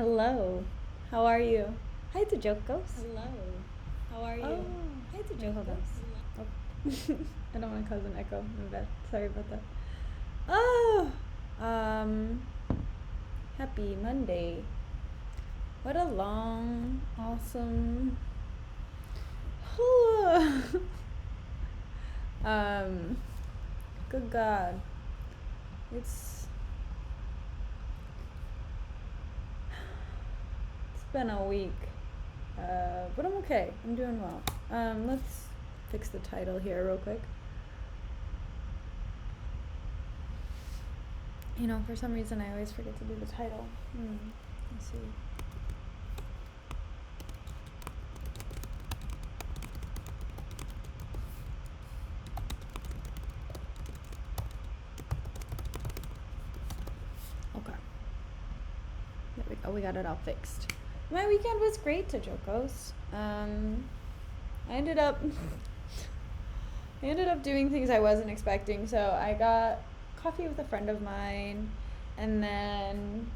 Hello. How are you? Hi to Jokos. Hello. How are you? Oh. Hi to Wait, hold on. Jokos. Oh. I don't want to cause an echo. My bad. Sorry about that. Oh. Happy Monday. What a long, awesome. Good God. It's been a week. But I'm okay. I'm doing well. Let's fix the title here real quick. You know, for some reason I always forget to do the title. Let's see. Okay. There we go. We got it all fixed. My weekend was great to Jokos. I ended up doing things I wasn't expecting. So I got coffee with a friend of mine, and then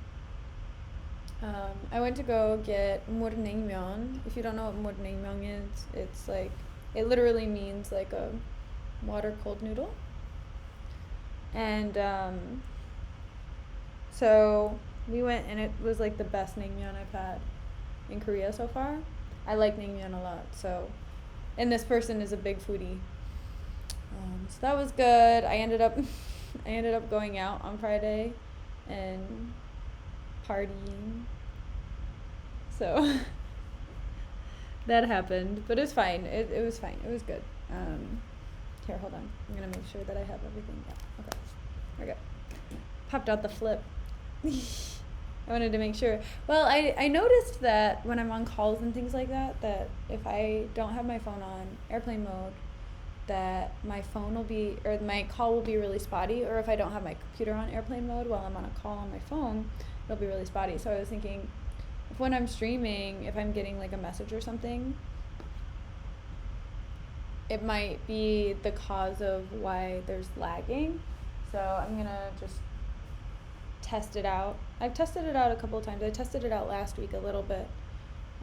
I went to go get murnaengmyeon. If you don't know what murnaengmyeon is, it's like, it literally means like a water cold noodle. And so we went, and it was like the best naengmyeon I've had in Korea so far. I like naengmyeon a lot, so, and this person is a big foodie. So that was good. I ended up going out on Friday and partying. So that happened, but it's fine. It was fine. It was good. Here, hold on. I'm gonna make sure that I have everything. Yeah. Okay. There we go. Popped out the flip. I wanted to make sure. Well, I noticed that when I'm on calls and things like that, that if I don't have my phone on airplane mode, that my phone will be, or my call will be really spotty, or if I don't have my computer on airplane mode while I'm on a call on my phone, it'll be really spotty. So I was thinking, if when I'm streaming, if I'm getting like a message or something, it might be the cause of why there's lagging. So I'm gonna just test it out. I've tested it out a couple of times. I tested it out last week a little bit,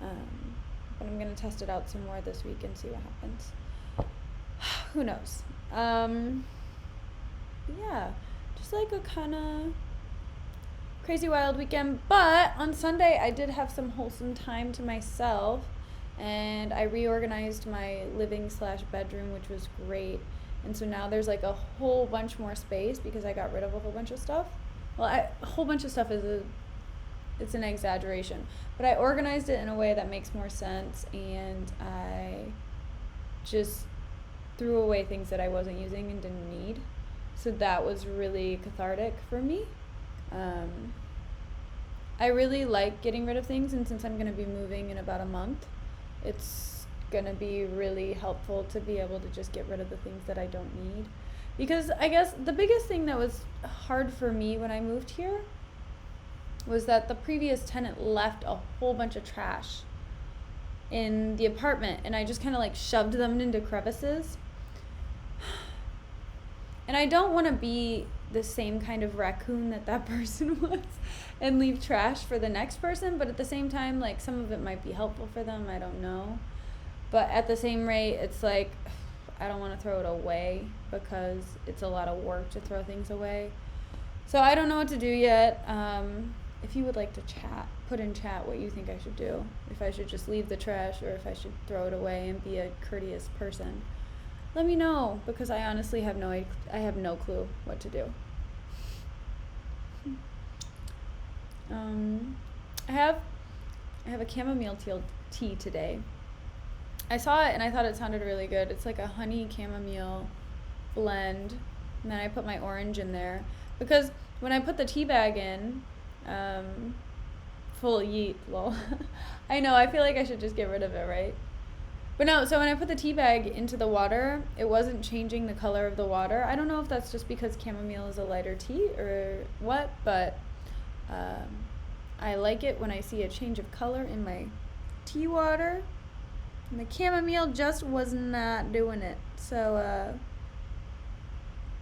but I'm gonna test it out some more this week and see what happens. Who knows? Yeah, just like a kind of crazy wild weekend. But on Sunday, I did have some wholesome time to myself, and I reorganized my living/bedroom, which was great. And so now there's like a whole bunch more space because I got rid of a whole bunch of stuff. Well, a whole bunch of stuff it's an exaggeration, but I organized it in a way that makes more sense, and I just threw away things that I wasn't using and didn't need. So that was really cathartic for me. I really like getting rid of things, and since I'm going to be moving in about a month, it's going to be really helpful to be able to just get rid of the things that I don't need. Because I guess the biggest thing that was hard for me when I moved here was that the previous tenant left a whole bunch of trash in the apartment, and I just kind of like shoved them into crevices. And I don't want to be the same kind of raccoon that person was and leave trash for the next person, but at the same time, like, some of it might be helpful for them, I don't know. But at the same rate, it's like, I don't want to throw it away because it's a lot of work to throw things away. So I don't know what to do yet. If you would like to chat, put in chat what you think I should do. If I should just leave the trash or if I should throw it away and be a courteous person. Let me know, because I honestly have no clue what to do. I have a chamomile tea today. I saw it and I thought it sounded really good. It's like a honey chamomile blend, and then I put my orange in there because when I put the tea bag in, full yeet, lol. I know, I feel like I should just get rid of it, right? But no, so when I put the tea bag into the water, it wasn't changing the color of the water. I don't know if that's just because chamomile is a lighter tea or what, but I like it when I see a change of color in my tea water. And the chamomile just was not doing it. So,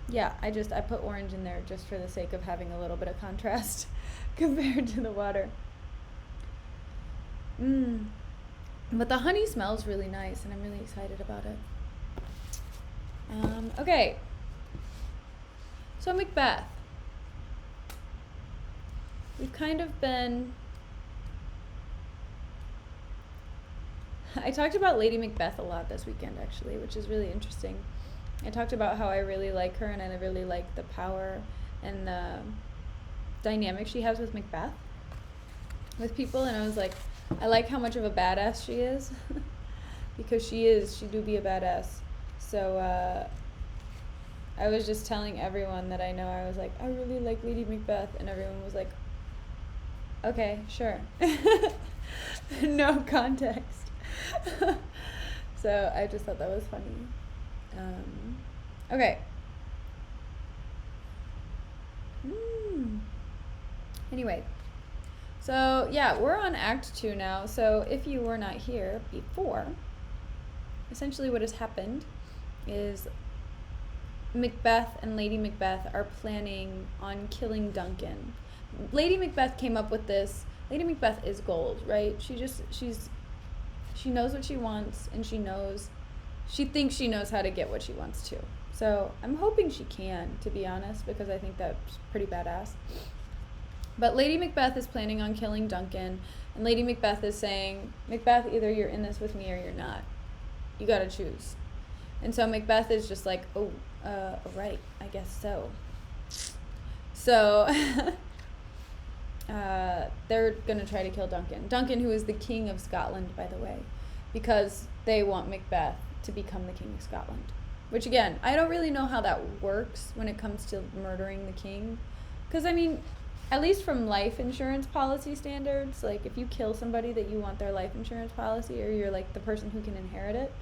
yeah, I put orange in there just for the sake of having a little bit of contrast compared to the water. But the honey smells really nice, and I'm really excited about it. Okay. So Macbeth. We've kind of been... I talked about Lady Macbeth a lot this weekend, actually, which is really interesting. I talked about how I really like her, and I really like the power and the dynamic she has with Macbeth, with people, and I was like, I like how much of a badass she is, because she do be a badass. So, I was just telling everyone that I know, I was like, I really like Lady Macbeth, and everyone was like, okay, sure. No context. So I just thought that was funny. Okay. Anyway, so yeah, we're on Act 2 now. So if you were not here before, essentially what has happened is Macbeth and Lady Macbeth are planning on killing Duncan. Lady Macbeth came up with this. Lady Macbeth is gold, right? She knows what she wants, and she thinks she knows how to get what she wants to. So I'm hoping she can, to be honest, because I think that's pretty badass. But Lady Macbeth is planning on killing Duncan, and Lady Macbeth is saying, Macbeth, either you're in this with me or you're not. You gotta choose. And so Macbeth is just like, right, I guess so. So, they're gonna try to kill Duncan. Duncan, who is the King of Scotland, by the way, because they want Macbeth to become the King of Scotland. Which, again, I don't really know how that works when it comes to murdering the king. Because, I mean, at least from life insurance policy standards, like, if you kill somebody that you want their life insurance policy, or you're, like, the person who can inherit it,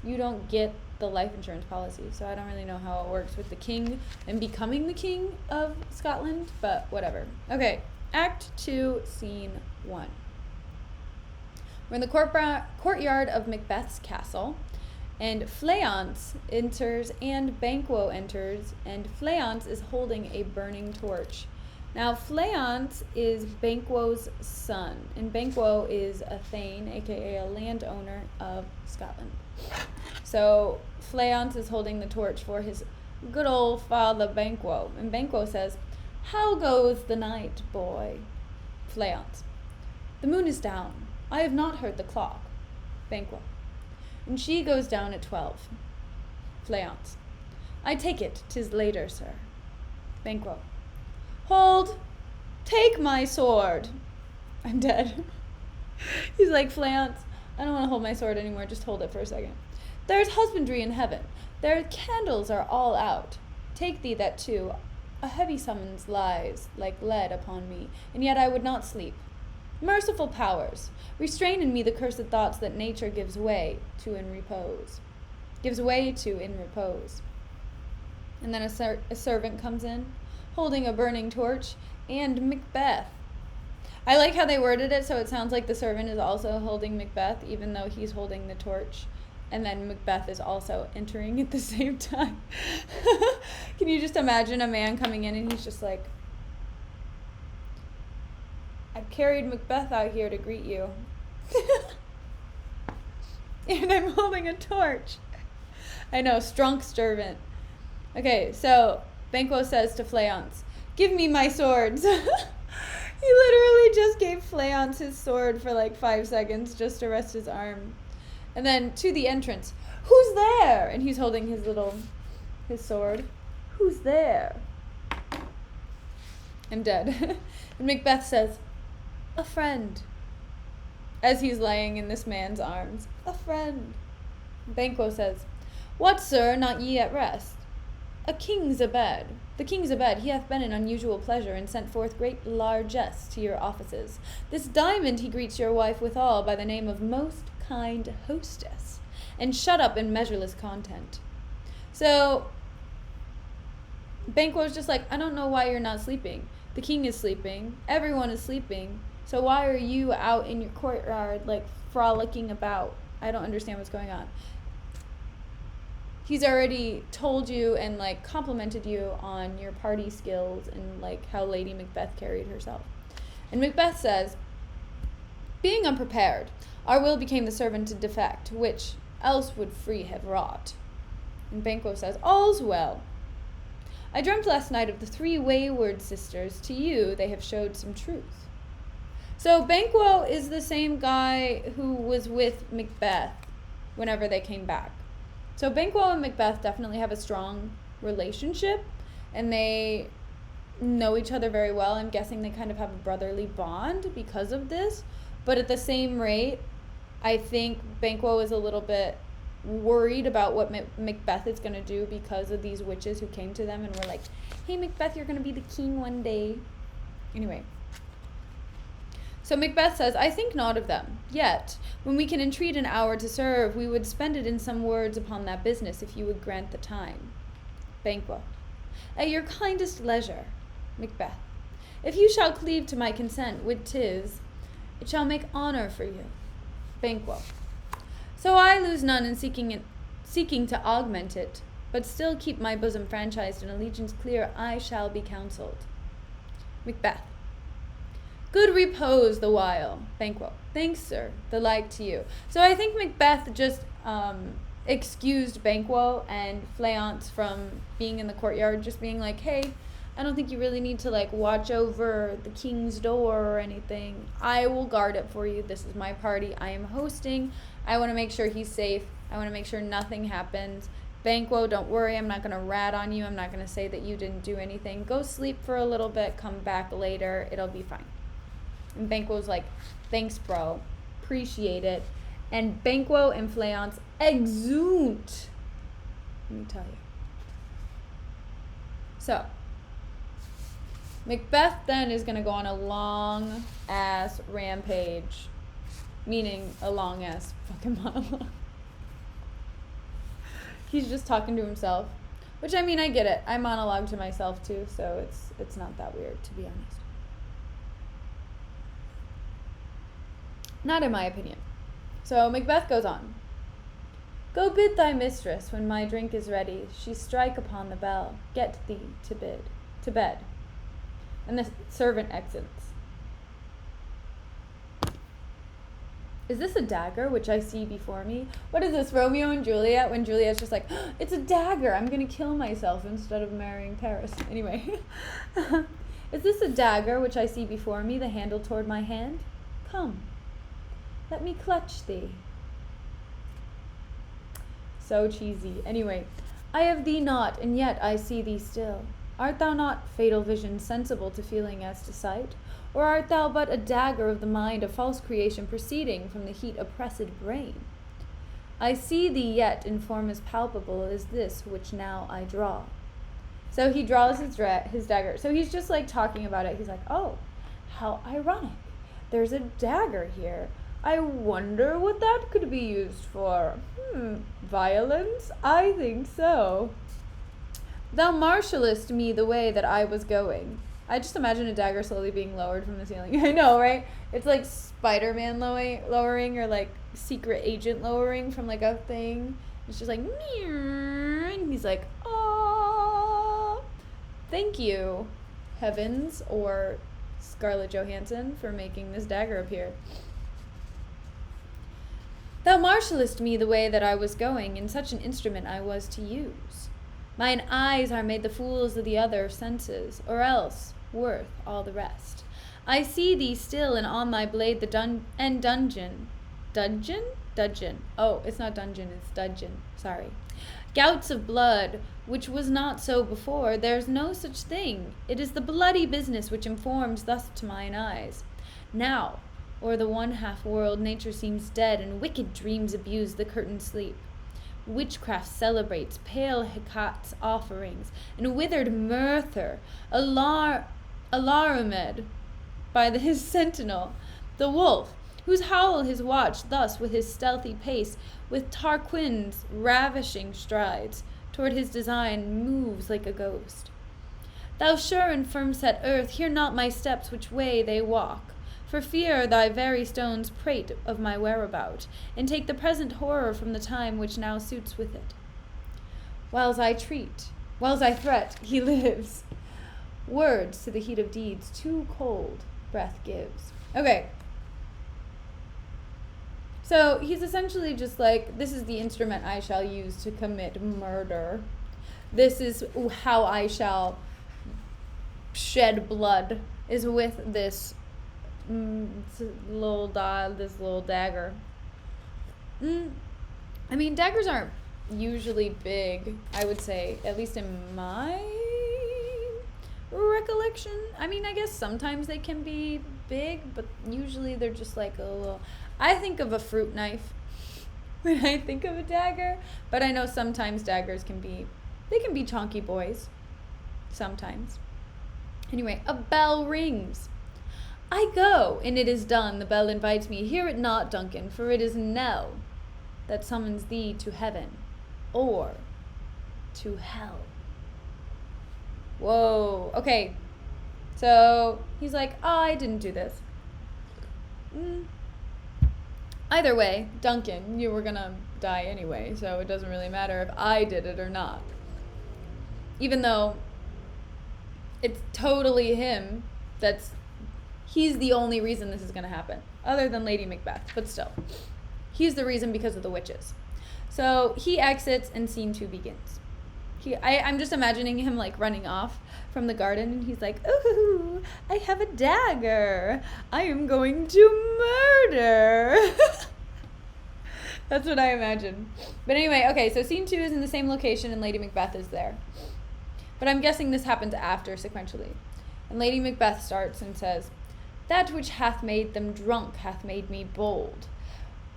you don't get the life insurance policy. So I don't really know how it works with the king and becoming the King of Scotland, but whatever. Okay, Act 2, Scene 1. We're in the courtyard of Macbeth's castle, and Fleance enters and Banquo enters, and Fleance is holding a burning torch. Now, Fleance is Banquo's son, and Banquo is a thane, aka a landowner of Scotland. So, Fleance is holding the torch for his good old father Banquo, and Banquo says, "How goes the night, boy?" Fleance: "The moon is down. I have not heard the clock." Banquo: "And she goes down at 12. Fleance: "I take it 'tis later, sir." Banquo: "Hold! Take my sword!" I'm dead. He's like, Fleance, I don't want to hold my sword anymore, just hold it for a second. "There's husbandry in heaven. Their candles are all out. Take thee that too. A heavy summons lies like lead upon me, and yet I would not sleep. Merciful powers, restrain in me the cursed thoughts that nature gives way to in repose. And then a servant comes in, holding a burning torch, and Macbeth. I like how they worded it so it sounds like the servant is also holding Macbeth, even though he's holding the torch. And then Macbeth is also entering at the same time. Can you just imagine a man coming in and he's just like, "I've carried Macbeth out here to greet you." And I'm holding a torch. I know, strong servant. Okay, so Banquo says to Fleance, "Give me my swords." He literally just gave Fleance his sword for like 5 seconds just to rest his arm. And then to the entrance, "Who's there?" And he's holding his sword. "Who's there?" I'm dead. And Macbeth says, "A friend," as he's laying in this man's arms. "A friend." Banquo says, "What, sir, not ye at rest?" "A king's abed. The king's abed, he hath been in unusual pleasure, and sent forth great largesse to your offices. This diamond he greets your wife withal by the name of most kind hostess, and shut up in measureless content." So Banquo's just like, I don't know why you're not sleeping. The king is sleeping. Everyone is sleeping. So why are you out in your courtyard, like, frolicking about? I don't understand what's going on. He's already told you and, like, complimented you on your party skills and, like, how Lady Macbeth carried herself. And Macbeth says, Being unprepared, our will became the servant to defect, which else would free have wrought. And Banquo says, all's well. I dreamt last night of the 3 wayward sisters. To you they have showed some truth. So Banquo is the same guy who was with Macbeth whenever they came back. So Banquo and Macbeth definitely have a strong relationship, and they know each other very well. I'm guessing they kind of have a brotherly bond because of this. But at the same rate, I think Banquo is a little bit worried about what Macbeth is going to do because of these witches who came to them and were like, hey, Macbeth, you're going to be the king one day. Anyway. So Macbeth says, I think not of them. Yet, when we can entreat an hour to serve, we would spend it in some words upon that business, if you would grant the time. Banquo. At your kindest leisure. Macbeth. If you shall cleave to my consent, which 'tis, it shall make honor for you. Banquo. So I lose none in seeking to augment it, but still keep my bosom franchised and allegiance clear, I shall be counselled. Macbeth. Good repose the while. Banquo. Thanks, sir. The like to you. So I think Macbeth just excused Banquo and Fleance from being in the courtyard, just being like, hey, I don't think you really need to watch over the king's door or anything. I will guard it for you. This is my party. I am hosting. I want to make sure he's safe. I want to make sure nothing happens. Banquo, don't worry. I'm not going to rat on you. I'm not going to say that you didn't do anything. Go sleep for a little bit. Come back later. It'll be fine. And Banquo's like, thanks, bro. Appreciate it. And Banquo and Fleance exude. Let me tell you. So, Macbeth then is going to go on a long-ass rampage. Meaning a long-ass fucking monologue. He's just talking to himself. Which, I mean, I get it. I monologue to myself, too, so it's not that weird, to be honest. Not in my opinion. So Macbeth goes on. Go bid thy mistress, when my drink is ready, she strike upon the bell, get thee to bed. And the servant exits. Is this a dagger which I see before me? What is this, Romeo and Juliet, when Juliet's just like, oh, it's a dagger, I'm gonna kill myself instead of marrying Paris. Anyway. Is this a dagger which I see before me, the handle toward my hand? Come. Let me clutch thee. So cheesy. Anyway, I have thee not, and yet I see thee still. Art thou not, fatal vision, sensible to feeling as to sight? Or art thou but a dagger of the mind, a false creation proceeding from the heat oppressed brain? I see thee yet in form as palpable as this which now I draw. So he draws his dagger. So he's just talking about it. He's like, oh, how ironic. There's a dagger here. I wonder what that could be used for. Violence? I think so. Thou marshallest me the way that I was going. I just imagine a dagger slowly being lowered from the ceiling. I know, right? It's like Spider-Man lowering or secret agent lowering from a thing. It's just like, and he's like, oh, thank you, heavens, or Scarlett Johansson, for making this dagger appear. Thou marshallest me the way that I was going, and such an instrument I was to use. Mine eyes are made the fools of the other senses, or else worth all the rest. I see thee still, and on thy blade the dungeon. Dudgeon. Oh, it's not dungeon, it's dudgeon. Sorry. Gouts of blood, which was not so before. There's no such thing. It is the bloody business which informs thus to mine eyes. Now, o'er the one half world, nature seems dead, and wicked dreams abuse the curtained sleep. Witchcraft celebrates pale Hecate's offerings, and withered Merthyr, alarumed by his sentinel, the wolf, whose howl his watch thus with his stealthy pace, with Tarquin's ravishing strides, toward his design moves like a ghost. Thou sure and firm-set earth, hear not my steps which way they walk, for fear thy very stones prate of my whereabout, and take the present horror from the time which now suits with it. Whiles I threat, he lives. Words to the heat of deeds too cold breath gives. Okay. So he's essentially just like, this is the instrument I shall use to commit murder. This is how I shall shed blood, is with this little dagger. I mean, daggers aren't usually big, I would say, at least in my recollection. I mean, I guess sometimes they can be big, but usually they're just like a little... I think of a fruit knife when I think of a dagger, but I know sometimes daggers can be chunky boys. Sometimes. Anyway, a bell rings. I go, and it is done. The bell invites me. Hear it not, Duncan, for it is Nell that summons thee to heaven or to hell. Whoa. Okay. So he's like, oh, I didn't do this. Either way, Duncan, you were gonna die anyway, so it doesn't really matter if I did it or not. Even though it's totally him, he's the only reason this is gonna happen, other than Lady Macbeth, but still. He's the reason because of the witches. So he exits and scene 2 begins. I'm just imagining him like running off from the garden, and he's like, ooh, I have a dagger. I am going to murder. That's what I imagine. But anyway, okay, so scene 2 is in the same location and Lady Macbeth is there. But I'm guessing this happens after sequentially. And Lady Macbeth starts and says, that which hath made them drunk hath made me bold.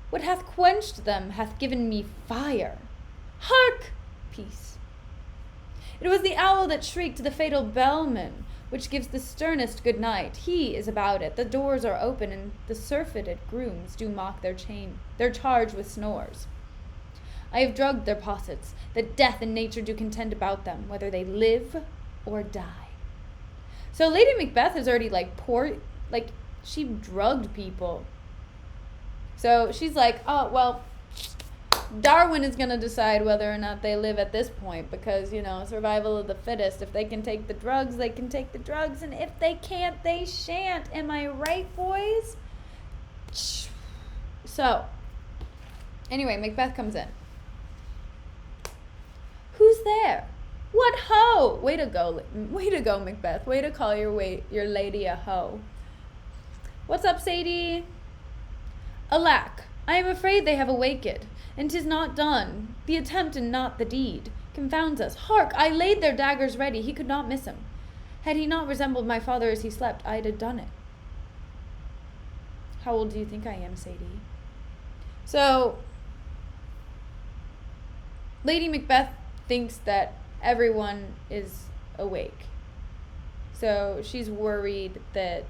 What hath quenched them hath given me fire. Hark! Peace. It was the owl that shrieked the fatal bellman, which gives the sternest good night. He is about it. The doors are open, and the surfeited grooms do mock their charge with snores. I have drugged their possets, that death and nature do contend about them, whether they live or die. So Lady Macbeth is already she drugged people. So she's like, oh, well, Darwin is going to decide whether or not they live at this point because, survival of the fittest. If they can take the drugs, they can take the drugs. And if they can't, they shan't. Am I right, boys? So, anyway, Macbeth comes in. Who's there? What ho? Way to go, Macbeth. Way to call your lady a hoe. What's up, Sadie? Alack, I am afraid they have awaked, and 'tis not done, the attempt and not the deed, confounds us. Hark, I laid their daggers ready, he could not miss 'em. Had he not resembled my father as he slept, I'd have done it. How old do you think I am, Sadie? So, Lady Macbeth thinks that everyone is awake. So she's worried that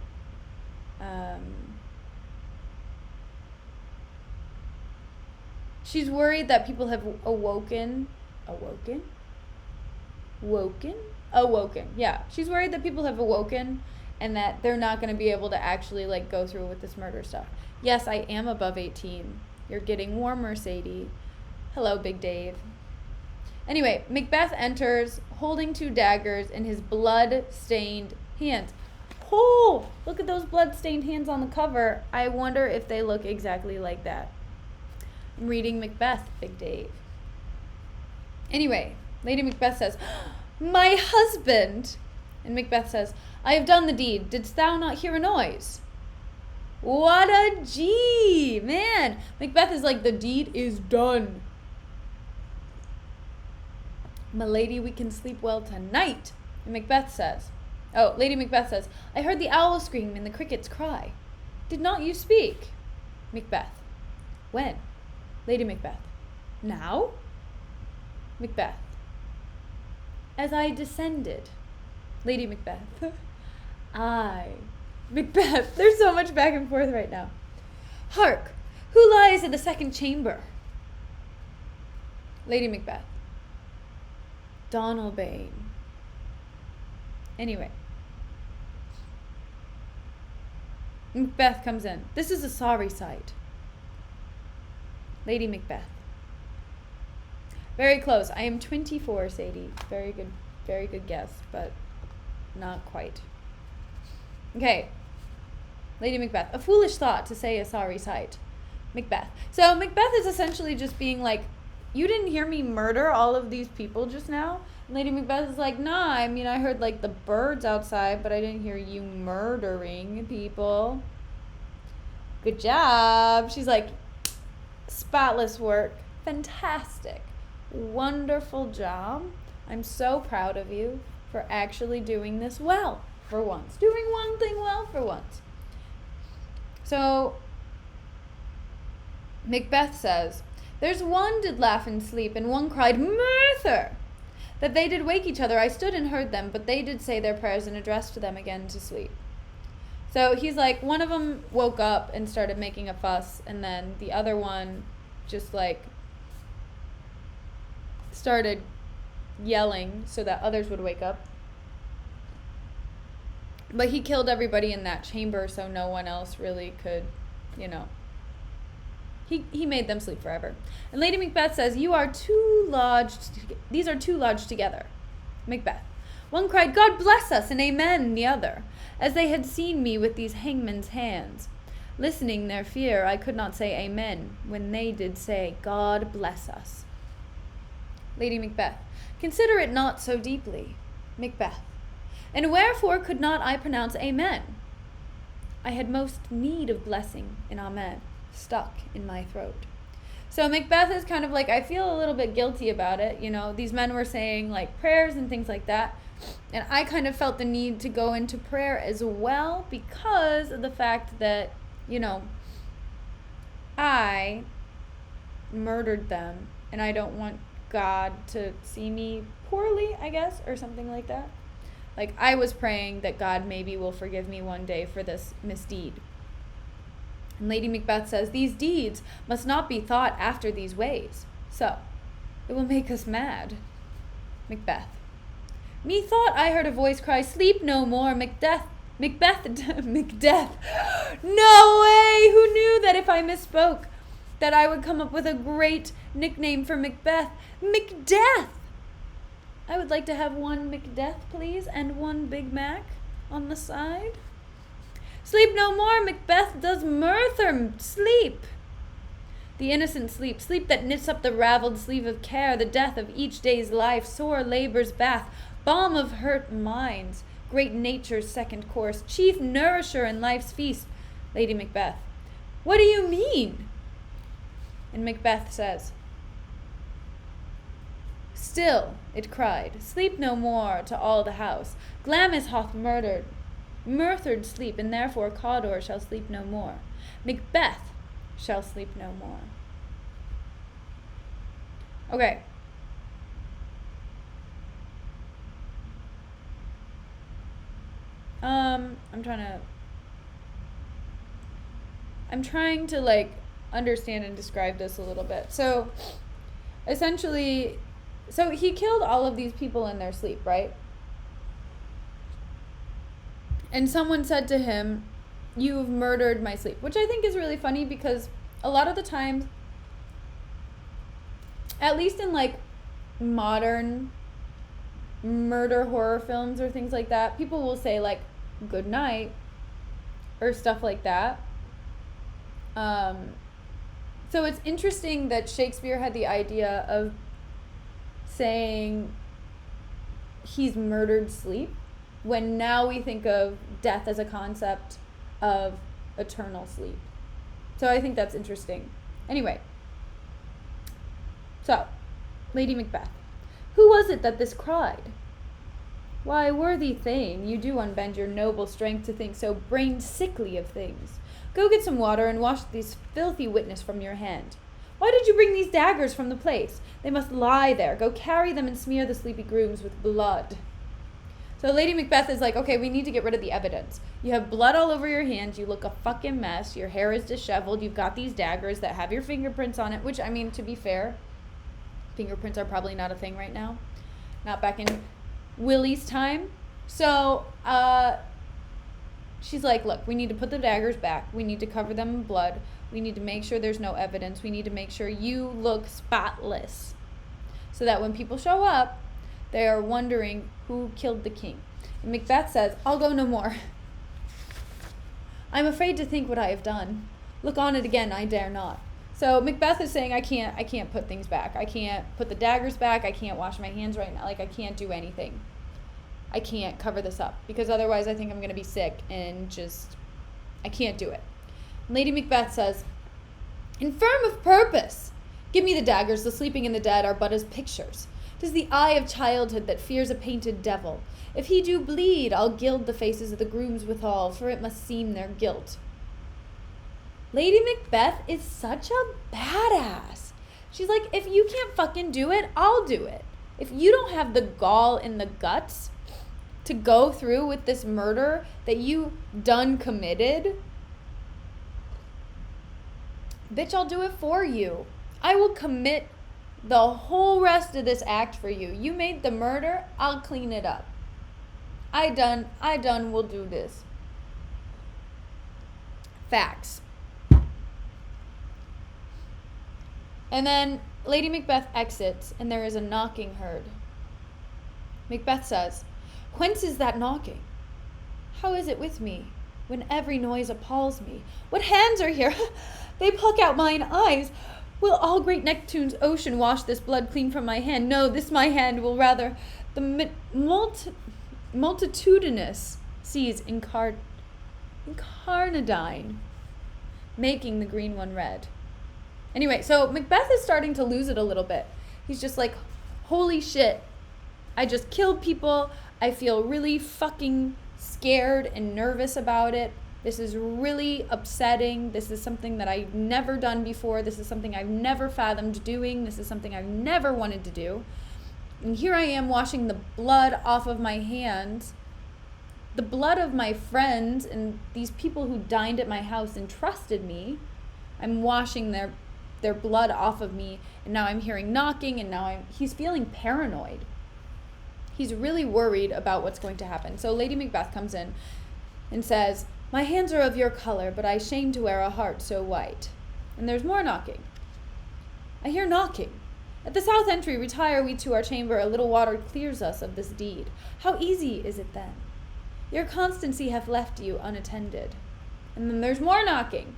people have awoken. Yeah, she's worried that people have awoken and that they're not going to be able to actually go through with this murder stuff. Yes, I am above 18. You're getting warmer, Sadie. Hello, Big Dave. Anyway, Macbeth enters holding 2 daggers in his blood-stained hands. Oh, look at those blood-stained hands on the cover. I wonder if they look exactly like that. I'm reading Macbeth, Big Dave. Anyway, Lady Macbeth says, my husband! And Macbeth says, I have done the deed. Didst thou not hear a noise? What a G! Man, Macbeth is like, the deed is done. My lady, we can sleep well tonight. And Lady Macbeth says, I heard the owl scream and the crickets cry. Did not you speak? Macbeth. When? Lady Macbeth. Now? Macbeth. As I descended. Lady Macbeth. I. Macbeth. There's so much back and forth right now. Hark! Who lies in the second chamber? Lady Macbeth. Donalbain. Anyway. Macbeth comes in. This is a sorry sight. Lady Macbeth. Very close. I am 24, Sadie. Very good guess, but not quite. Okay. Lady Macbeth. A foolish thought to say a sorry sight. Macbeth. So Macbeth is essentially just being like, you didn't hear me murder all of these people just now? And Lady Macbeth is like, nah, I mean, I heard like the birds outside, but I didn't hear you murdering people. Good job. She's like, spotless work. Fantastic. Wonderful job. I'm so proud of you for actually doing this well for once. Doing one thing well for once. So Macbeth says, there's one did laugh and sleep, and one cried, Murther! That they did wake each other. I stood and heard them, but they did say their prayers and addressed them again to sleep. So he's like, one of them woke up and started making a fuss, and then the other one just like started yelling so that others would wake up. But he killed everybody in that chamber, so no one else really could, He made them sleep forever. And Lady Macbeth says, these are too lodged together. Macbeth. One cried, God bless us, and amen, the other, as they had seen me with these hangmen's hands. Listening their fear, I could not say amen, when they did say, God bless us. Lady Macbeth. Consider it not so deeply. Macbeth. And wherefore could not I pronounce amen? I had most need of blessing in amen stuck in my throat. So Macbeth is kind of like, I feel a little bit guilty about it. These men were saying like prayers and things like that. And I kind of felt the need to go into prayer as well because of the fact that, I murdered them and I don't want God to see me poorly, I guess, or something like that. Like, I was praying that God maybe will forgive me one day for this misdeed. And Lady Macbeth says, these deeds must not be thought after these ways. So, it will make us mad. Macbeth. Methought I heard a voice cry, sleep no more, Macbeth. Macbeth. No way! Who knew that if I misspoke, that I would come up with a great nickname for Macbeth? Macdeath! I would like to have one Macbeth, please, and one Big Mac on the side. Sleep no more, Macbeth does Murther sleep. The innocent sleep, sleep that knits up the raveled sleeve of care, the death of each day's life, sore labor's bath, balm of hurt minds, great nature's second course, chief nourisher in life's feast. Lady Macbeth. What do you mean? And Macbeth says, still, it cried, sleep no more to all the house. Glamis hath murthered sleep, and therefore Cawdor shall sleep no more. Macbeth shall sleep no more. Okay. I'm trying to like understand and describe this a little bit. So essentially, so he killed all of these people in their sleep, right? And someone said to him, you've murdered my sleep, which I think is really funny because a lot of the times, at least in like modern murder horror films or things like that, people will say like, good night, or stuff like that. So it's interesting that Shakespeare had the idea of saying he's murdered sleep, when now we think of death as a concept of eternal sleep. So I think that's interesting. Anyway, so, Lady Macbeth. Who was it that this cried? Why, worthy Thane, you do unbend your noble strength to think so brain sickly of things. Go get some water and wash this filthy witness from your hand. Why did you bring these daggers from the place? They must lie there. Go carry them and smear the sleepy grooms with blood. So Lady Macbeth is like, okay, we need to get rid of the evidence. You have blood all over your hands. You look a fucking mess. Your hair is disheveled. You've got these daggers that have your fingerprints on it, which, I mean, to be fair, fingerprints are probably not a thing right now. Not back in Willie's time. So, she's like, look, we need to put the daggers back. We need to cover them in blood. We need to make sure there's no evidence. We need to make sure you look spotless. So that when people show up, they are wondering who killed the king. And Macbeth says, I'll go no more. I'm afraid to think what I have done. Look on it again, I dare not. So Macbeth is saying, I can't put things back. I can't put the daggers back. I can't wash my hands right now. Like, I can't do anything. I can't cover this up because otherwise I think I'm going to be sick and just, I can't do it. And Lady Macbeth says, infirm of purpose, give me the daggers. The sleeping and the dead are but as pictures. 'Tis the eye of childhood that fears a painted devil. If he do bleed, I'll gild the faces of the grooms withal, for it must seem their guilt. Lady Macbeth is such a badass. She's like, if you can't fucking do it, I'll do it. If you don't have the gall in the guts to go through with this murder that you done committed, bitch, I'll do it for you. I will commit the whole rest of this act for you. You made the murder, I'll clean it up. I done will do this. Facts. And then Lady Macbeth exits, and there is a knocking heard. Macbeth says, whence is that knocking? How is it with me, when every noise appalls me? What hands are here? They pluck out mine eyes. Will all great Neptune's ocean wash this blood clean from my hand? No, this my hand will rather the multitudinous seas incarnadine, making the green one red. Anyway, so Macbeth is starting to lose it a little bit. He's just like, holy shit, I just killed people. I feel really fucking scared and nervous about it. This is really upsetting. This is something that I've never done before. This is something I've never fathomed doing. This is something I've never wanted to do. And here I am washing the blood off of my hands, the blood of my friends and these people who dined at my house and trusted me. I'm washing their blood off of me, and now I'm hearing knocking, and now he's feeling paranoid. He's really worried about what's going to happen. So Lady Macbeth comes in and says, my hands are of your color, but I shame to wear a heart so white. And there's more knocking. I hear knocking. At the south entry retire we to our chamber, a little water clears us of this deed. How easy is it then? Your constancy hath left you unattended. And then there's more knocking.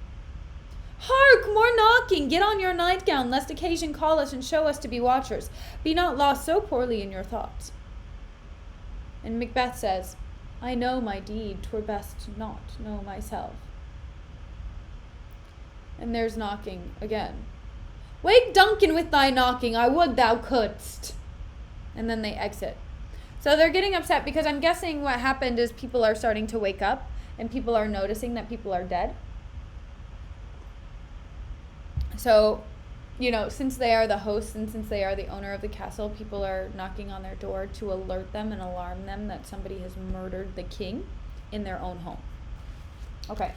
Hark, more knocking! Get on your nightgown, lest occasion call us and show us to be watchers. Be not lost so poorly in your thoughts. And Macbeth says, I know my deed, 'twere best not know myself. And there's knocking again. Wake Duncan with thy knocking, I would thou couldst. And then they exit. So they're getting upset because I'm guessing what happened is people are starting to wake up and people are noticing that people are dead. So, since they are the hosts and since they are the owner of the castle, people are knocking on their door to alert them and alarm them that somebody has murdered the king in their own home. Okay.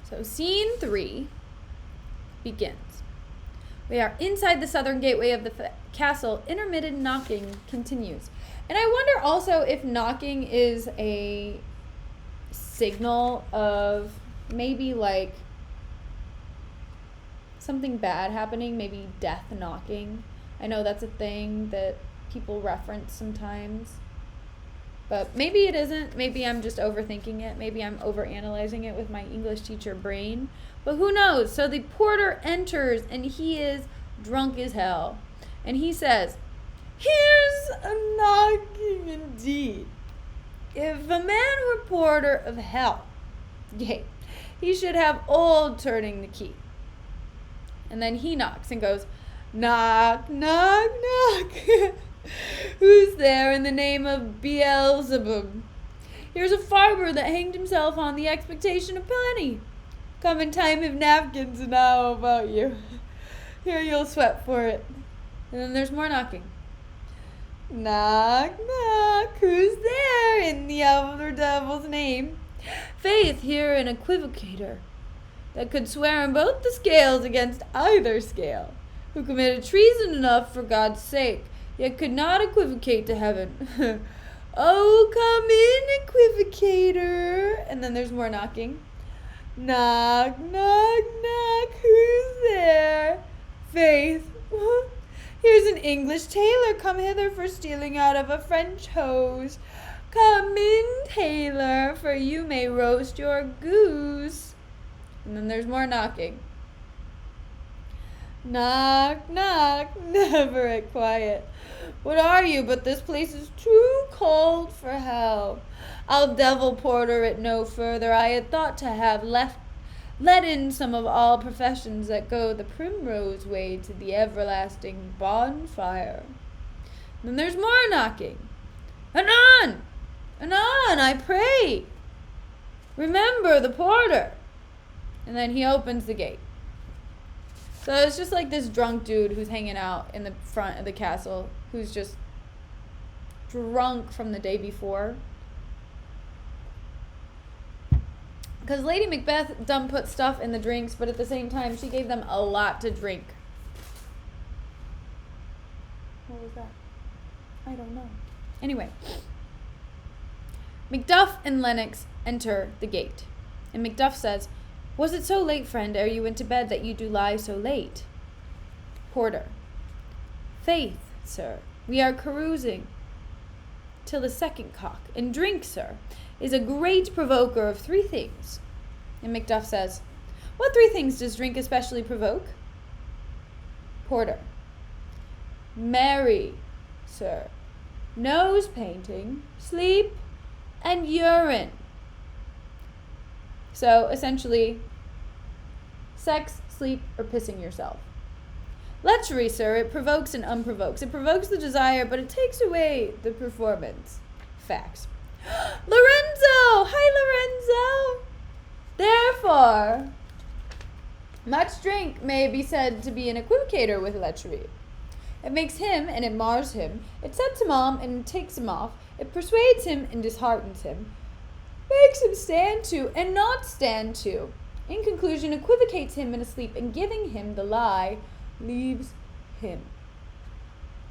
So scene 3 begins. We are inside the southern gateway of the castle. Intermittent knocking continues. And I wonder also if knocking is a signal of maybe like something bad happening, maybe death knocking. I know that's a thing that people reference sometimes. But maybe it isn't. Maybe I'm just overthinking it. Maybe I'm overanalyzing it with my English teacher brain. But who knows? So the porter enters and he is drunk as hell. And he says, here's a knocking indeed. If a man were porter of hell, yea, he should have old turning the key. And then he knocks and goes, knock, knock, knock. Who's there in the name of Beelzebub? Here's a farmer that hanged himself on the expectation of plenty. Come in time of napkins and how about you? Here you'll sweat for it. And then there's more knocking. Knock, knock. Who's there in the elder devil's name? Faith, here an equivocator that could swear on both the scales against either scale, who committed treason enough for God's sake, yet could not equivocate to heaven. Oh, come in, equivocator. And then there's more knocking. Knock, knock, knock. Who's there? Faith. Here's an English tailor come hither for stealing out of a French hose. Come in, tailor, for you may roast your goose. And then there's more knocking. Knock, knock, never at quiet. What are you? But this place is too cold for hell. I'll devil porter it no further. I had thought to have let in some of all professions that go the primrose way to the everlasting bonfire. Then there's more knocking. Anon! Anon, I pray. Remember the porter. And then he opens the gate. So it's just like this drunk dude who's hanging out in the front of the castle, who's just drunk from the day before. Because Lady Macbeth done put stuff in the drinks, but at the same time, she gave them a lot to drink. What was that? I don't know. Anyway. Macduff and Lennox enter the gate. And Macduff says, "Was it so late, friend, ere you went to bed, that you do lie so late?" Porter. "Faith, sir, we are carousing till the second cock, and drink, sir, is a great provoker of 3 things. And Macduff says, "What 3 things does drink especially provoke?" Porter. "Marry, sir, nose painting, sleep, and urine." So, essentially, sex, sleep, or pissing yourself. "Lechery, sir, it provokes and unprovokes. It provokes the desire, but it takes away the performance." Facts. Lorenzo! Hi, Lorenzo! Therefore, much drink may be said to be an equivocator with lechery. It makes him, and it mars him. It sets him on, and it takes him off. It persuades him, and disheartens him. Makes him stand to, and not stand to. In conclusion, equivocates him in a sleep, and giving him the lie, leaves him.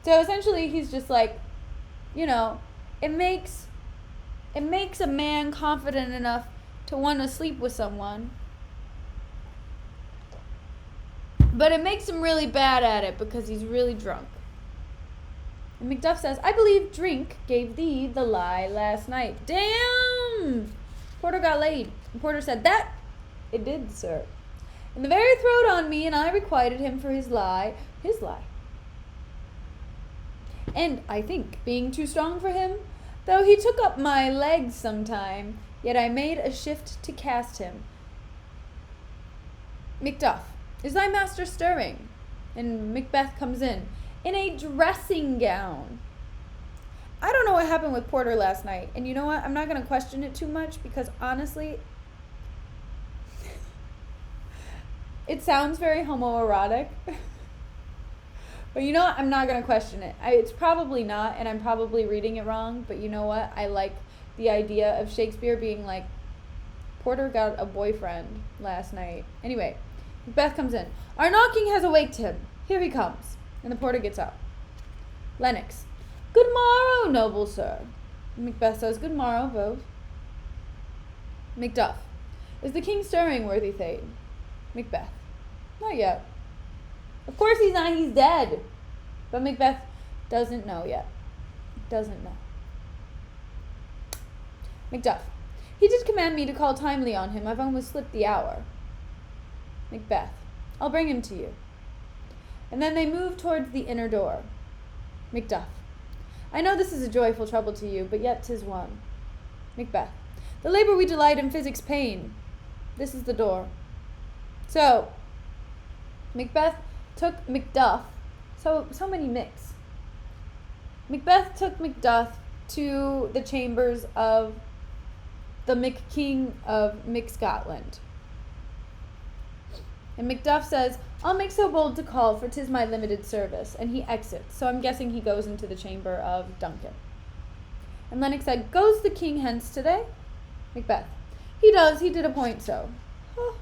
So essentially, he's just like, it makes a man confident enough to want to sleep with someone, but it makes him really bad at it because he's really drunk. And Macduff says, "I believe drink gave thee the lie last night." Damn! Porter got laid. And Porter said, "That it did, sir. In the very throat on me, and I requited him for his lie. And I think, being too strong for him, though he took up my legs sometime, yet I made a shift to cast him." Macduff, "Is thy master stirring?" And Macbeth comes in a dressing gown. I don't know what happened with Porter last night, and you know what? I'm not going to question it too much because honestly, it sounds very homoerotic. But you know what? I'm not going to question it. It's probably not, and I'm probably reading it wrong, but you know what? I like the idea of Shakespeare being like, Porter got a boyfriend last night. Anyway, Macbeth comes in. "Our knocking has awaked him. Here he comes." And the porter gets up. Lennox. "Good morrow, noble sir." And Macbeth says, "Good morrow, both." Macduff. "Is the king stirring, worthy Thane?" Macbeth. "Not yet." Of course he's not, he's dead. But Macbeth doesn't know yet. Doesn't know. Macduff. "He did command me to call timely on him. I've almost slipped the hour." Macbeth. "I'll bring him to you." And then they move towards the inner door. Macduff. "I know this is a joyful trouble to you, but yet 'tis one." Macbeth. "The labor we delight in physics pain. This is the door." So, Macbeth took Macduff. So many Micks. Macbeth took Macduff to the chambers of the Mick King of Mick Scotland. And Macduff says, "I'll make so bold to call, for 'tis my limited service." And he exits. So I'm guessing he goes into the chamber of Duncan. And Lennox said, "Goes the king hence today?" Macbeth. "He does. He did appoint so." Oh.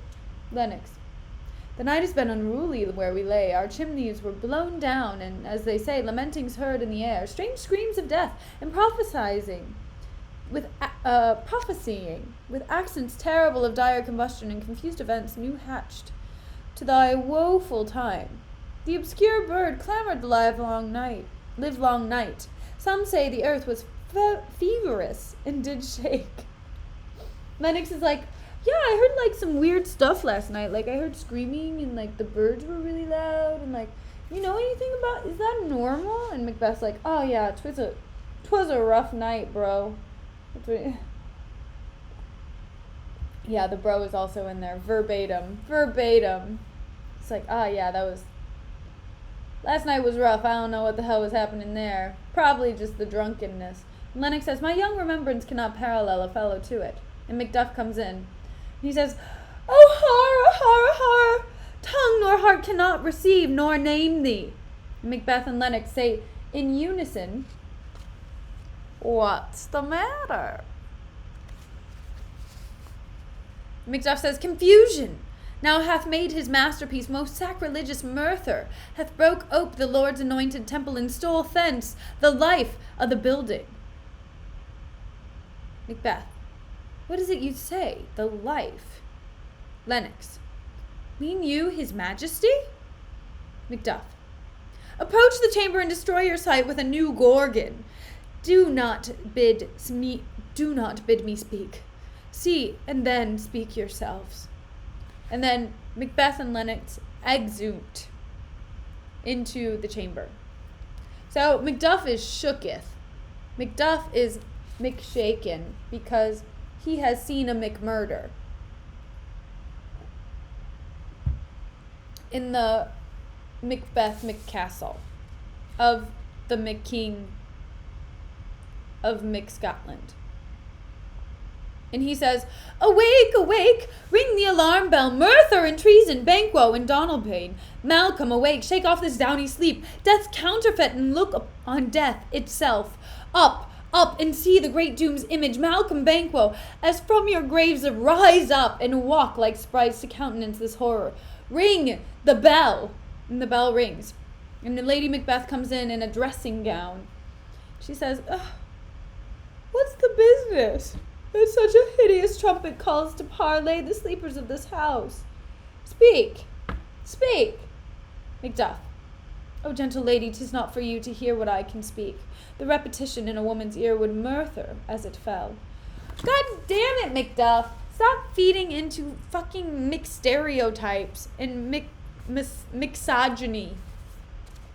Lennox. "The night has been unruly where we lay. Our chimneys were blown down, and, as they say, lamentings heard in the air, strange screams of death, and prophesying with accents terrible of dire combustion and confused events new hatched to thy woeful time. The obscure bird clamored the livelong night. Some say the earth was feverous and did shake." Lennox is like, Yeah, I heard like some weird stuff last night. Like I heard screaming and like the birds were really loud and like, you know anything about, is that normal? And Macbeth's like, oh yeah, 'twas a rough night, bro. That's what yeah, the bro is also in there. Verbatim. It's like, yeah, last night was rough. I don't know what the hell was happening there. Probably just the drunkenness. And Lennox says, my young remembrance cannot parallel a fellow to it. And Macduff comes in. And he says, oh, horror, horror, horror! Tongue nor heart cannot receive nor name thee. And Macbeth and Lennox say in unison, what's the matter? Macduff says, confusion now hath made his masterpiece most sacrilegious murther, hath broke ope the Lord's anointed temple, and stole thence the life of the building. Macbeth, what is it you say, the life? Lennox, mean you his majesty? Macduff, approach the chamber and destroy your sight with a new gorgon. Do not bid me speak. See, and then speak yourselves. And then Macbeth and Lennox exunt into the chamber. So Macduff is shooketh. Macduff is McShaken because he has seen a McMurder. In the Macbeth McCastle of the McKing of McScotland. And he says, awake, awake, ring the alarm bell, Murther and treason, Banquo and Donalbain. Malcolm, awake, shake off this downy sleep, death's counterfeit, and look on death itself. Up, up, and see the great doom's image, Malcolm, Banquo, as from your graves rise up, and walk like sprites to countenance this horror. Ring the bell. And the bell rings. And the Lady Macbeth comes in a dressing gown. She says, what's the business? That such a hideous trumpet calls to parley the sleepers of this house. Speak, speak. Macduff, O gentle lady, 'tis not for you to hear what I can speak. The repetition in a woman's ear would murther as it fell. God damn it, Macduff. Stop feeding into fucking mixed stereotypes and mixogyny.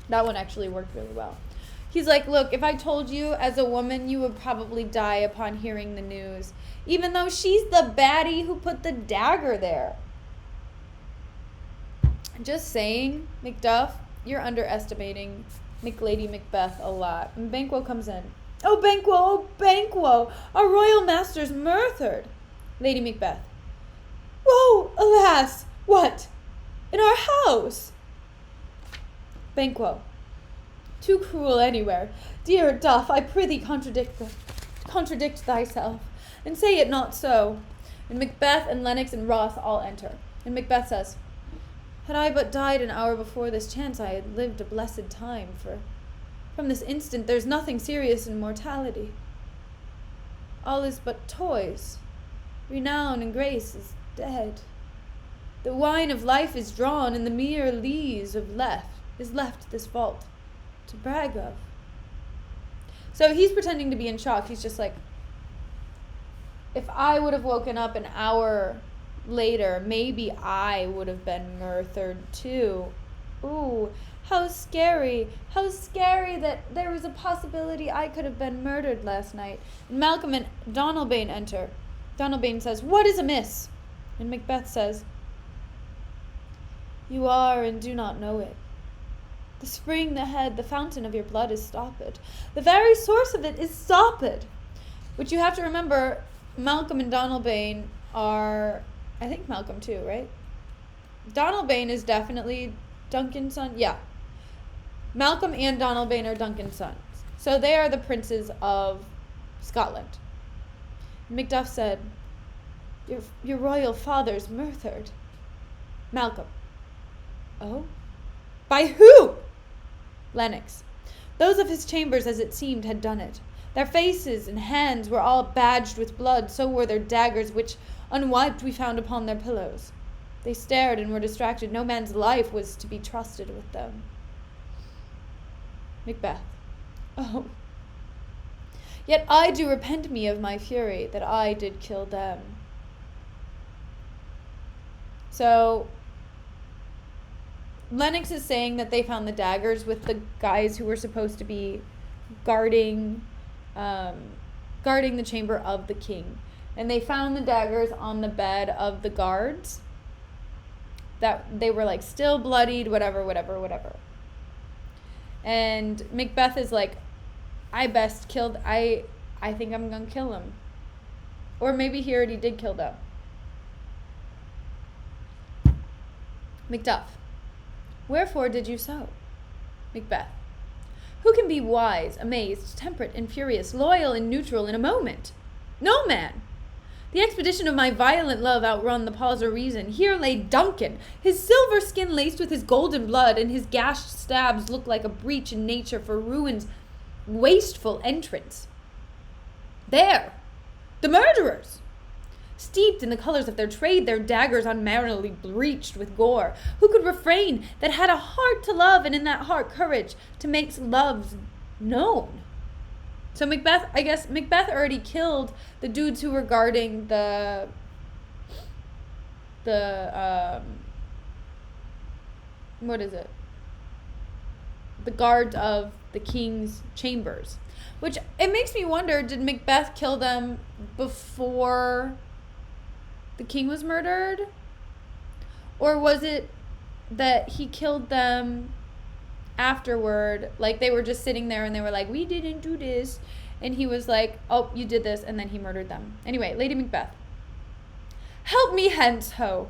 That one actually worked really well. He's like, look, if I told you as a woman, you would probably die upon hearing the news, even though she's the baddie who put the dagger there. Just saying, Macduff, you're underestimating Lady Macbeth a lot. And Banquo comes in. Oh, Banquo, our royal master's murthered. Lady Macbeth. Whoa, alas, what? In our house? Banquo. Too cruel anywhere. Dear Duff, I prithee contradict thyself, and say it not so. And Macbeth and Lennox and Roth all enter. And Macbeth says, had I but died an hour before this chance, I had lived a blessed time, for from this instant there's nothing serious in mortality. All is but toys. Renown and grace is dead. The wine of life is drawn, and the mere lees is left this vault to brag of. So he's pretending to be in shock. He's just like, if I would have woken up an hour later, maybe I would have been murdered too. Ooh, how scary that there was a possibility I could have been murdered last night. And Malcolm and Donalbain enter. Donalbain says, what is amiss? And Macbeth says, you are and do not know it. The spring, the head, the fountain of your blood is stopped. The very source of it is stopped. Which you have to remember, Malcolm and Donalbain are, I think Malcolm too, right? Donalbain is definitely Duncan's son. Yeah. Malcolm and Donalbain are Duncan's sons. So they are the princes of Scotland. Macduff said, your royal father's murdered. Malcolm. Oh? By who? Lennox. Those of his chambers, as it seemed, had done it. Their faces and hands were all badged with blood, so were their daggers, which, unwiped, we found upon their pillows. They stared and were distracted. No man's life was to be trusted with them. Macbeth. Oh. Yet I do repent me of my fury, that I did kill them. So Lennox is saying that they found the daggers with the guys who were supposed to be guarding the chamber of the king. And they found the daggers on the bed of the guards. That they were like still bloodied, whatever. And Macbeth is like, I think I'm gonna kill him. Or maybe he already did kill them. Macduff, wherefore did you so? Macbeth, who can be wise, amazed, temperate, and furious, loyal and neutral in a moment? No man. The expedition of my violent love outrun the pause of reason. Here lay Duncan, his silver skin laced with his golden blood, and his gashed stabs looked like a breach in nature for ruin's wasteful entrance. There, the murderers! Steeped in the colors of their trade, their daggers unmerrily breached with gore. Who could refrain that had a heart to love, and in that heart courage to make loves known? So Macbeth already killed the dudes who were guarding the guards of the king's chambers. Which, it makes me wonder, did Macbeth kill them before the king was murdered? Or was it that he killed them afterward? Like, they were just sitting there and they were like, we didn't do this. And he was like, oh, you did this. And then he murdered them. Anyway, Lady Macbeth. Help me hence, ho.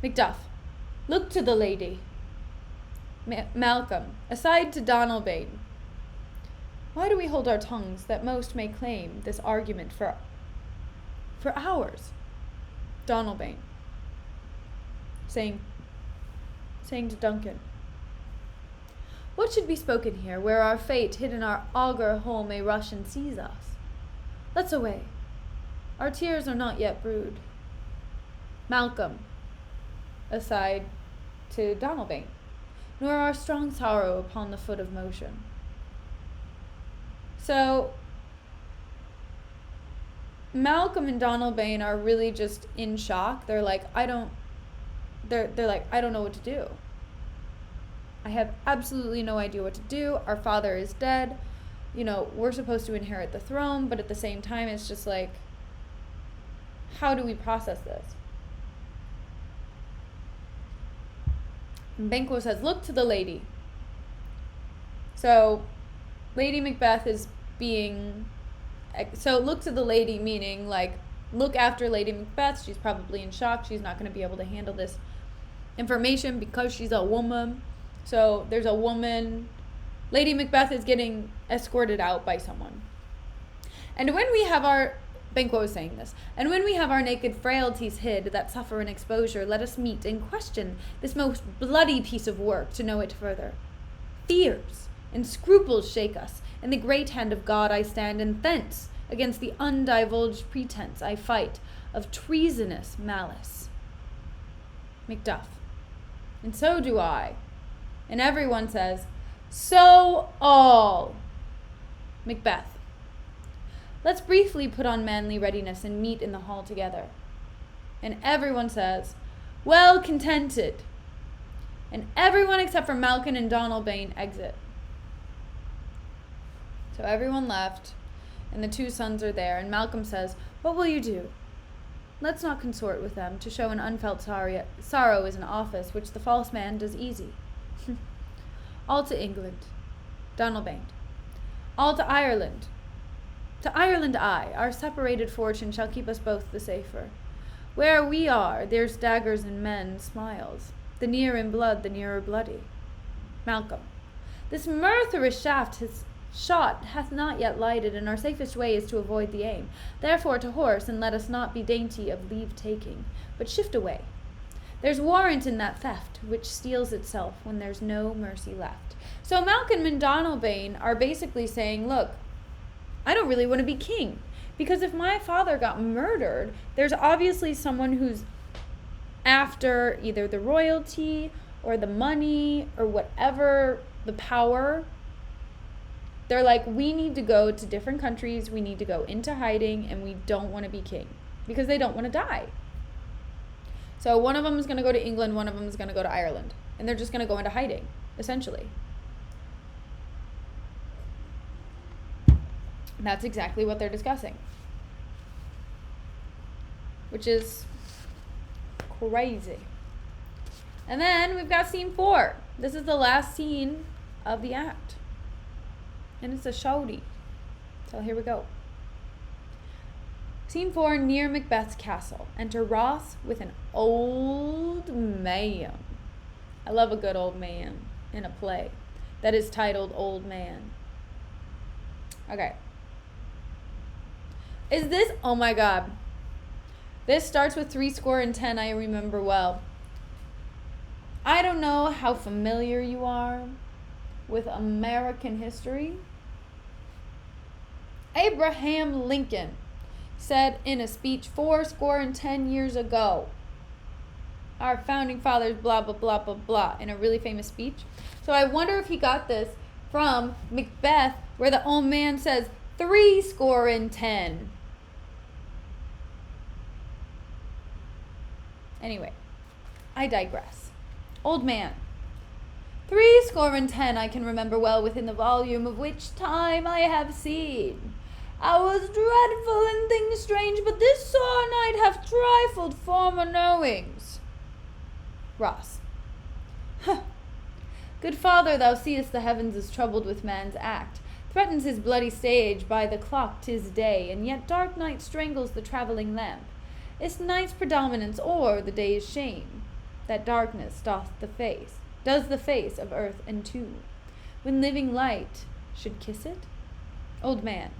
Macduff, look to the lady. Malcolm, aside to Donalbain. Why do we hold our tongues that most may claim this argument for ours? Donalbain, saying to Duncan, what should be spoken here, where our fate hid in our augur hole may rush and seize us? Let's away. Our tears are not yet brewed. Malcolm, aside to Donalbain, nor our strong sorrow upon the foot of motion. So Malcolm and Donalbain are really just in shock. They're like, I don't know what to do. I have absolutely no idea what to do. Our father is dead. We're supposed to inherit the throne, but at the same time, it's just like, how do we process this? And Banquo says, look to the lady. So Lady Macbeth is look to the lady, meaning like, look after Lady Macbeth. She's probably in shock. She's not going to be able to handle this information because she's a woman. So there's a woman. Lady Macbeth is getting escorted out by someone. And when we have our, Banquo is saying this, and when we have our naked frailties hid that suffer in exposure, let us meet and question this most bloody piece of work to know it further. Fears and scruples shake us. In the great hand of God I stand, and thence against the undivulged pretense I fight of treasonous malice. Macduff. And so do I. And everyone says, so all. Macbeth. Let's briefly put on manly readiness and meet in the hall together. And everyone says, well contented. And everyone except for Malcolm and Donalbain exit. So everyone left, and the two sons are there, and Malcolm says, what will you do? Let's not consort with them. To show an unfelt sorrow is an office which the false man does easy. All to England. Donalbain. All to Ireland. To Ireland our separated fortune shall keep us both the safer. Where we are, there's daggers and men smiles. The near in blood, the nearer bloody. Malcolm. This murderous shot hath not yet lighted, and our safest way is to avoid the aim. Therefore to horse, and let us not be dainty of leave-taking, but shift away. There's warrant in that theft, which steals itself when there's no mercy left. So Malcolm and Donalbain are basically saying, look, I don't really want to be king, because if my father got murdered, there's obviously someone who's after either the royalty or the money or whatever, the power. They're like, we need to go to different countries, we need to go into hiding, and we don't want to be king because they don't want to die. So one of them is going to go to England, one of them is going to go to Ireland. And they're just going to go into hiding, essentially. And that's exactly what they're discussing. Which is crazy. And then we've got scene 4. This is the last scene of the act. And it's a shouty. So here we go. Scene 4, near Macbeth's castle. Enter Ross with an old man. I love a good old man in a play that is titled Old Man. Okay. Is this, oh my god. This starts with 70, I remember well. I don't know how familiar you are with American history. Abraham Lincoln said in a speech 70 years ago, our founding fathers, blah, blah, blah, blah, blah, in a really famous speech. So I wonder if he got this from Macbeth, where the old man says 70. Anyway, I digress. Old man. 70 I can remember well within the volume of which time I have seen. I was dreadful and things strange, but this sore night hath trifled former knowings. Ross. Huh. Good father, thou seest the heavens is troubled with man's act, threatens his bloody stage, by the clock 'tis day, and yet dark night strangles the travelling lamp. It's night's predominance o'er the day's shame, that darkness does the face of earth entomb, when living light should kiss it? Old man.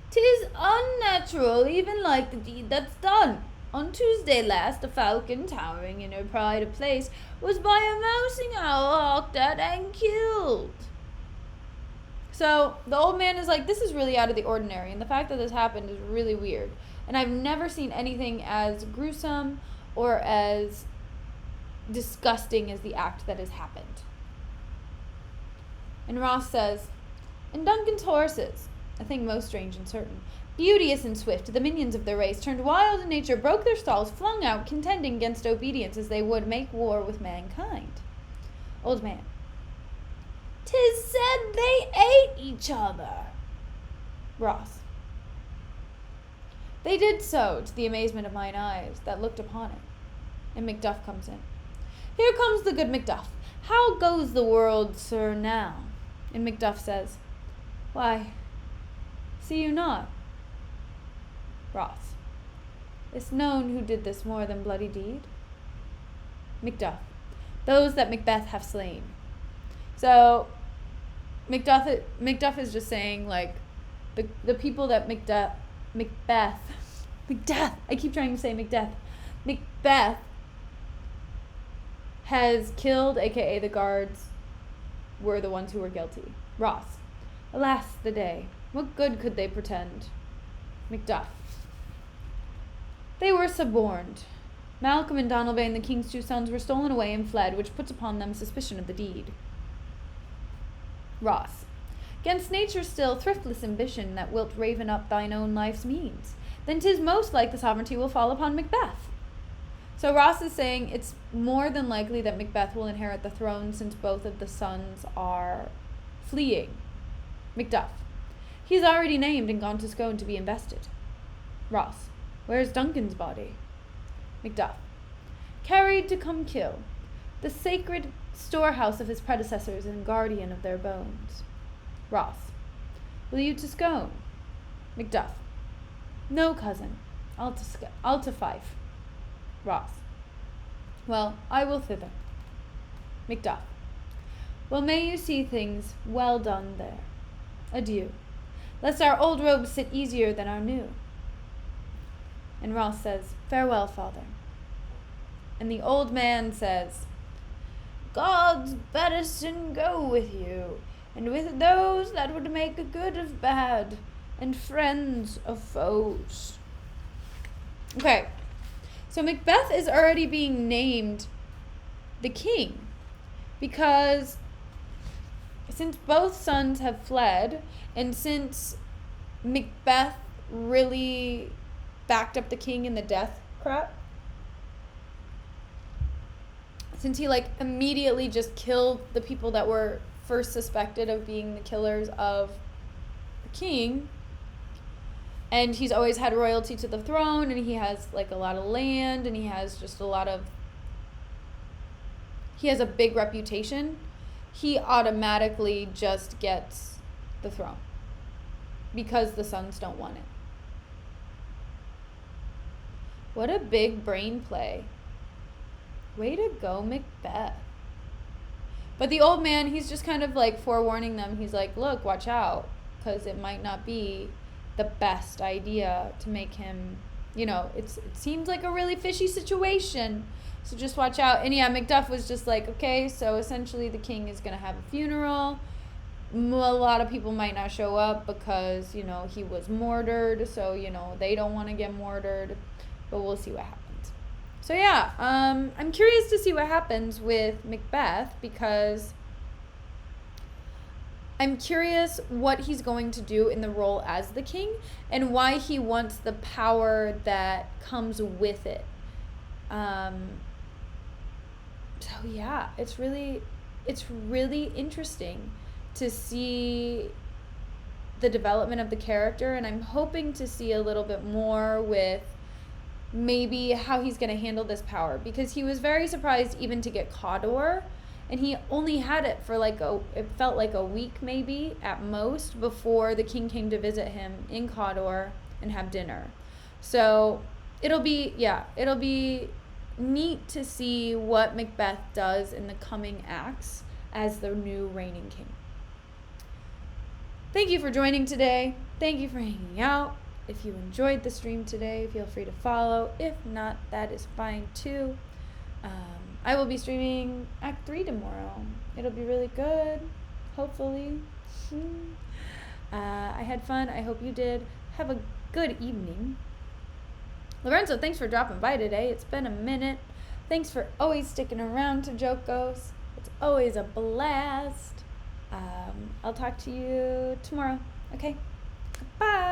'Tis unnatural, even like the deed that's done. On Tuesday last, a falcon, towering in her pride of place, was by a mousing owl hawked at and killed. So the old man is like, this is really out of the ordinary, and the fact that this happened is really weird. And I've never seen anything as gruesome or as disgusting as the act that has happened. And Ross says, and Duncan's horses, a thing most strange and certain, beauteous and swift, the minions of their race, turned wild in nature, broke their stalls, flung out, contending against obedience as they would make war with mankind. Old man. 'Tis said they ate each other. Ross. They did so, to the amazement of mine eyes that looked upon it. And Macduff comes in. Here comes the good Macduff. How goes the world, sir, now? And Macduff says, why, see you not? Ross. It's known who did this more than bloody deed? Macduff. Those that Macbeth have slain. So, Macduff is just saying, like, the people that Macbeth, I keep trying to say Macbeth has killed, aka the guards were the ones who were guilty. Ross. Alas the day. What good could they pretend? Macduff. They were suborned. Malcolm and Donalbain, the king's 2 sons, were stolen away and fled, which puts upon them suspicion of the deed. Ross. 'Gainst nature still, thriftless ambition, that wilt raven up thine own life's means. Then 'tis most like the sovereignty will fall upon Macbeth. So Ross is saying it's more than likely that Macbeth will inherit the throne, since both of the sons are fleeing. Macduff. He's already named and gone to Scone to be invested. Ross. Where's Duncan's body? Macduff. Carried to come kill, the sacred storehouse of his predecessors and guardian of their bones. Ross. Will you to Scone? Macduff. No, cousin. I'll to Fife. Ross. Well, I will thither. Macduff. Well, may you see things well done there. Adieu. Lest our old robes sit easier than our new. And Ross says, farewell, father. And the old man says, God's benison go with you, and with those that would make a good of bad, and friends of foes. Okay, so Macbeth is already being named the king, because since both sons have fled, and since Macbeth really backed up the king in the death crap, since he like immediately just killed the people that were first suspected of being the killers of the king, and he's always had royalty to the throne, and he has like a lot of land, and he has just he has a big reputation, he automatically just gets the throne because the sons don't want it. What a big brain play. Way to go, Macbeth. But the old man, he's just kind of like forewarning them. He's like, look, watch out, because it might not be the best idea to make him, it seems like a really fishy situation. So just watch out. And yeah, Macduff was just like, okay, so essentially the king is going to have a funeral. A lot of people might not show up because, he was mortared. So, they don't want to get mortared. But we'll see what happens. So yeah, I'm curious to see what happens with Macbeth, because I'm curious what he's going to do in the role as the king and why he wants the power that comes with it. So yeah, it's really interesting to see the development of the character, and I'm hoping to see a little bit more with maybe how he's going to handle this power, because he was very surprised even to get Cawdor, and he only had it for it felt like a week maybe at most before the king came to visit him in Cawdor and have dinner. So it'll be neat to see what Macbeth does in the coming acts as the new reigning king. Thank you for joining today. Thank you for hanging out. If you enjoyed the stream today, feel free to follow. If not, that is fine too. I will be streaming Act 3 tomorrow. It'll be really good, hopefully. I had fun. I hope you did. Have a good evening. Lorenzo, thanks for dropping by today. It's been a minute. Thanks for always sticking around to Jokos. It's always a blast. I'll talk to you tomorrow. Okay? Bye.